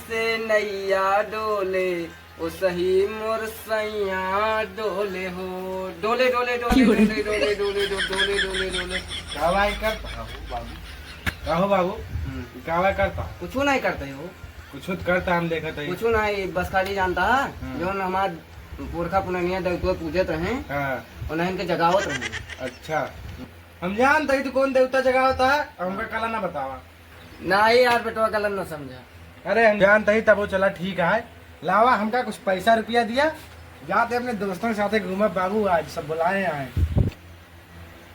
जैसे नैया डोले ओ सही मोर सैया डोले हो। डोले डोले डोले डोले डोले डोले डोले डोले डोले कावा करता हो बाबू, कहो बाबू कावा करता कुछ नहीं करते हो, कुछ करता हम देखते हैं। कुछ नहीं, बस खाली जानता है जो हमार पुरखा पुननिया देवता पूजत रहे उन्हें इनके जगावत रहे। अच्छा हम जानते तो कौन देवता जगह होता है, हमका कला ना बतावा। नहीं यार बेटवा गलत न समझा। अरे हम जानते ही तब वो चला ठीक है, लावा हमका कुछ पैसा रुपया दिया, जाते अपने दोस्तों के साथ घूमा बाबू, आज सब बुलाए आए।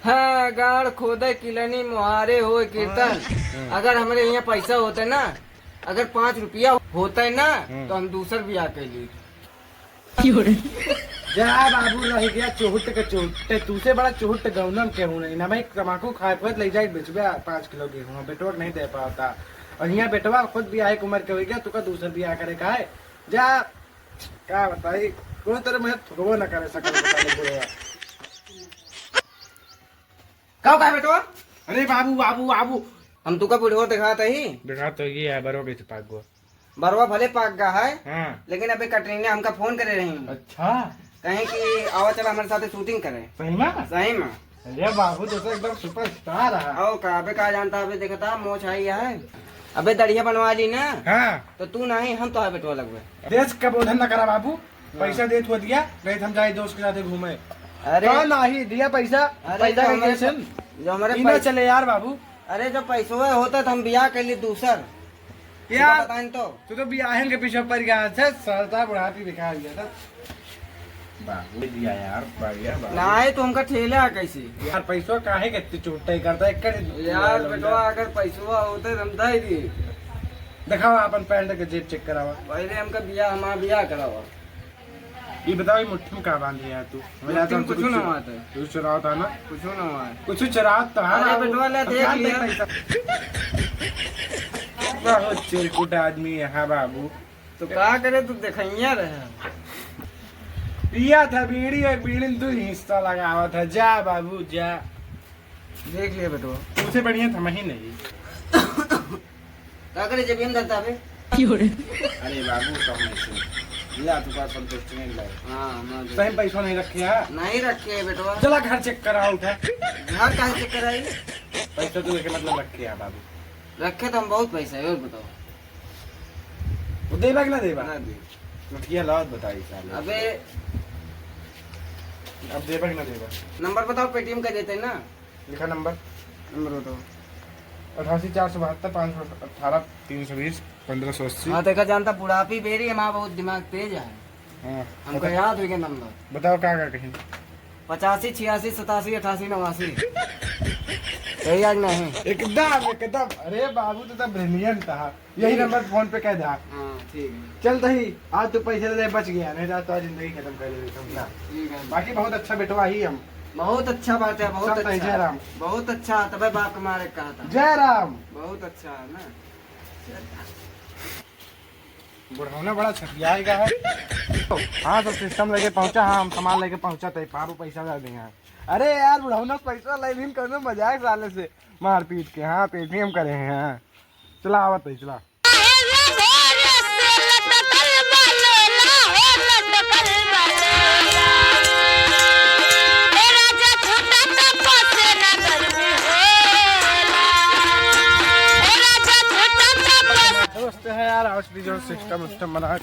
हाँ गाड़ खोदे किलनी मुहारे हो कीर्तन, अगर हमारे यहाँ पैसा होता ना, अगर 5 रुपया होता है ना तो हम दूसर भी आके ली। जा बाबू रह गया चोहट के चोहट, तूसे बड़ा चोहट गौनम के हूँ नहीं ना भाई, तमाकू खाए खुद ले जाए बेचबे 5 किलो गेहूँ, बेटवा नहीं दे पाता। और यहाँ बेटवा खुद भी आए उम्र के हो गया, तुका दूसर भी आ करे का है। जा क्या बताई कोई तरह मैं थोड़ो ना करे सकल कहा बेटवा? अरे बाबू बाबू बाबू हम तुका बुढ़ो दिखाते ही देखा तो ये है बरो के पाक गो बरवा भले पाक गया है। हाँ। लेकिन अभी कटरीना हमका फोन करे रही, अच्छा कहें कि आवा चला हमारे साथ शूटिंग करे। सही में? सही में। अरे बाबू तो एकदम सुपरस्टार है। आओ का अबे कहा जानता, अबे देखा था मोछ आई है, अबे दड़िया बनवा ली ना। हाँ। तो तू नहीं हम तो है बेटवा लगवे। देश का बोधन न करा बाबू, पैसा दे तो दिया, नहीं हम जाए दोस्त के साथ घूमे। अरे नहीं दिया पैसा, पैसा का कैसन जो हमारे इना चले यार बाबू। अरे जो पैसों होता तो हम बियाह कर ली दूसर यार तो तू तो बियाहन के पीछे पड़ गया था, सरता बुढ़ापी दिखा दिया था बाबू दिया यार, बढ़िया बाबू। नहीं तो हमका ठेला कैसे यार पैसों काहे के चुट्टा करता है यार बेटवा, अगर पैसों होते तो हम दे दी। दिखाओ अपन पैंट के जेब चेक करावा, पहले हमका बियाह हमारा बियाह करावा। ये बताओ मुट्ठी में का बांध लिया तू? कुछ ना आता है, तू चुराव था ना? कुछ ना हुआ है, कुछ चुराव तो है। अरे बेटवा ले देख लिया। बहुत चिरकुट आदमी है हाँ बाबू। तो क्या करे तू देखैया रहे पिया था बीड़ी और बीड़ी में तू हिस्सा लगावा था। जा बाबू जा, देख लिया बेटवा, तुमसे बढ़िया था मैं ही नहीं। क्या करे जब हम करता है। अरे बाबू तो लिया तू पास संतुष्ट नहीं लाए। हाँ सही पैसा नहीं रखे है, नहीं रखे बेटवा। चला घर चेक कराओ उठा। घर कहाँ चेक कराई? पैसा तू लेके मतलब रखे है बाबू। रखे तो हम बहुत पैसा है, और बताओ वो देबा कि ना देबा? ना दी। मुठिया लाओ बताई साले। अबे अब देबा कि ना देबा? नंबर बताओ, पेटीएम का देते ना। लिखा नंबर बताओ। 88 472 518 320 1580। हाँ देखा जानता, बुढ़ापी बेरी हमारा बहुत दिमाग तेज है, हाँ हमको याद हो गया नंबर। बताओ क्या कहीं। 85 86 87 88 89। सही आज नहीं? एकदम एकदम। अरे बाबू तो ब्रिलियंट था, यही नंबर फोन पे कह दा। हाँ ठीक है। चल दही आज तो पैसे दे बच गया, नहीं तो आज जिंदगी खत्म कर देते समझा। ठीक है, बाकी बहुत अच्छा बेटवा ही हम। बहुत अच्छा बात है, बहुत सब अच्छा, जय राम। बहुत अच्छा। तबे बाप हमारे कहा था जय राम। बहुत अच्छा है ना। बुढ़ाना बड़ा छठियाएगा है। हाँ सब सिस्टम लेके पहुंचा, हाँ हम सामान लेके पहुंचा थे, पारू पैसा दे देंगे। अरे यार बुढ़ाना पैसा ले लीन करने मजाक साले से मार पीट के। हाँ पेटीएम करे हैं। हाँ चला आवत है चला। दोस्त है यार आज भी जो सिस्टम उस्टम बना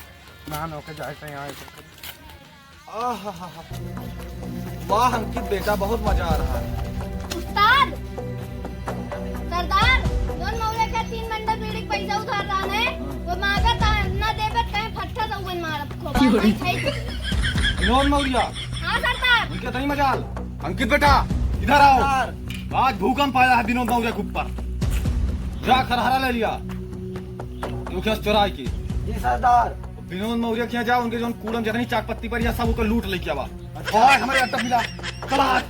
नहा होके जाए यहाँ। वाह अंकित बेटा, बहुत मजा आ रहा है। उस्ताद सरदार दोन मौले का 3 बंडल बीड़ी के पैसा उधार रहा है, वो मांगा था ना देबे कहीं फट्टा तो वन मारत खो भाई छै। विनोद मौर्य। हां सरदार। उनके तनी मजाल। अंकित बेटा इधर आओ, आज भूकंप आया है विनोद मौर्य के ऊपर। जा खरहरा ले लिया मुखिया चौराहे की। जी सरदार। विनोद मौर्य के जाओ, उनके जो कूड़म जितनी चाक पत्ती पर या सब को लूट लेके आवा। और हमारे अड्डा मिला चला।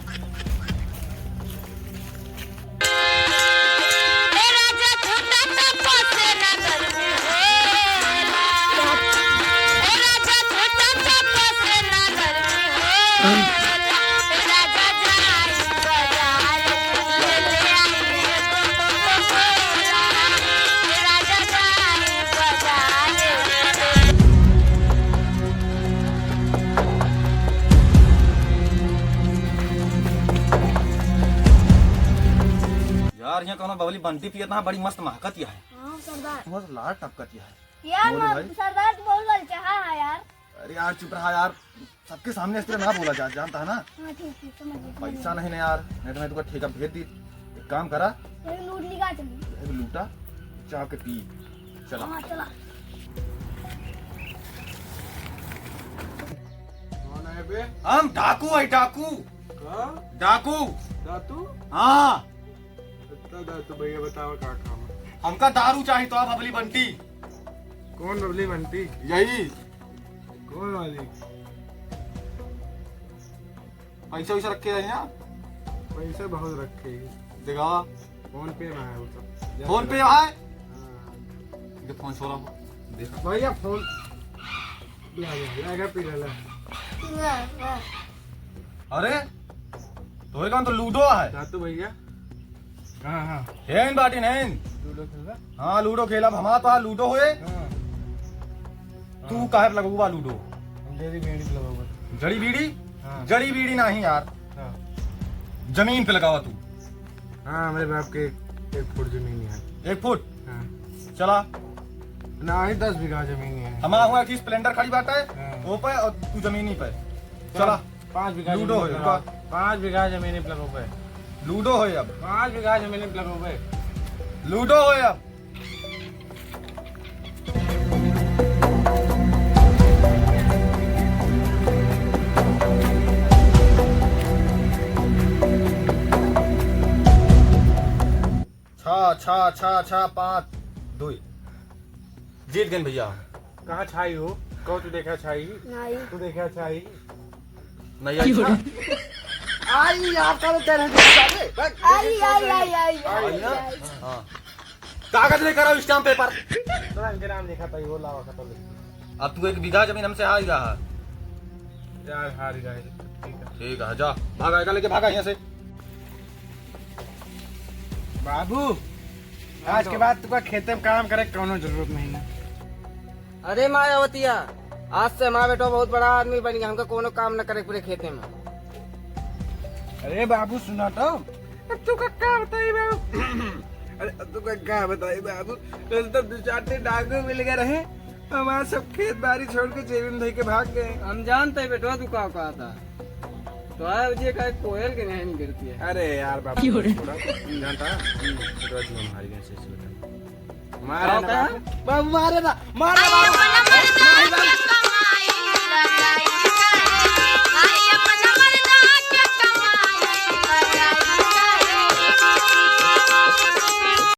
यार यहाँ कौन बबली बंटी पियत ना बड़ी मस्त महकत है। हाँ सरदार बहुत लाड़ टपकत है। यार बोलो भाई। सरदार तो बहुत ललचा है यार। अरे यार चुप रहा यार, सबके सामने इस तरह ना बोला जा, जानता है ना। हाँ ठीक समझ गई। पैसा नहीं ना यार, नहीं तो मैं तुझे ठेका भेज दी। एक काम करा, एक लूट लिखा चली। एक लूटा चाह के पी चला। हाँ चला। कौन है बे? हम डाकू है, डाकू हाँ? डाकू। दातू? हाँ इतना दातू भैया बताओ क्या काम है? हमका दारू चाहिए तो बबली बंटी। कौन बबली बनती? यही कौन वाली? पैसा वैसा रखे हैं यहाँ, पैसे बहुत रखे हैं। देखा फोन पे में है वो सब। फोन पे है। हाँ। ये फोन छोड़ा हो देखा। भैया फोन पी ले। अरे तो ये कौन तो लूडो है। दातू भैया हाँ हाँ हेन बाटी नहीं। लूडो खेल रहा? हाँ लूडो खेला हमारा तो लूडो होए। हाँ तू काहे लगूबा लूडो। जड़ी बेड़ी लगाओगे? जड़ी बीड़ी। हाँ। जड़ी बीड़ी नहीं यार, हाँ जमीन पे लगावा तू। हाँ हमारे बाप के एक फुट जमीन है। 1 फुट हाँ चला। ना ही 10 बीघा जमीन है। हमारा हुआ कि स्प्लेंडर खड़ी बात है हाँ। वो पे और तू जमीनी पे चला। 5 बीघा लूडो जमीन है, लगाओ। 5 बीघा जमीन पे लगो पे। लूडो हो अब। 5 बीघा जमीन पे लगो पे। लूडो हो अब। छा छा छा 5 2 जीत गए भैया। कहाँ छाई हो? कहो तू देखा छाई? नहीं तू देखा छाई? नहीं आई था? आई आपका तो तेरे आई हाँ कागज लेकर आओ, स्टाम्प पेपर। थोड़ा इनके नाम लिखा था वो लावा खत्म। अब तू 1 बीघा जमीन हमसे हार रहा है। यार हार गए। ठीक है ठीक है जा, भागा लेके भागा यहाँ से। बाबू आज के बाद तुका खेते में काम करे कोनो जरूरत नहीं है। अरे मायावतिया, आज से हमारा बेटा बहुत बड़ा आदमी बन गया, हमका कोनो काम न करे पूरे खेते में। अरे बाबू सुना तो अब तू का क्या बताई बाबू? अरे अब तू का क्या बताई बाबू? तो 2-4 डाकू मिल गए रहे, हमारा सब खेत बाड़ी छोड़ के जेबी में के भाग गए। हम जानते हैं बेटवा तू कहाँ था, तो आया मुझे का कोयल के नहीं गिरती है। अरे यार बाबू जानता है मारे ना बाबू, मारे ना, मारे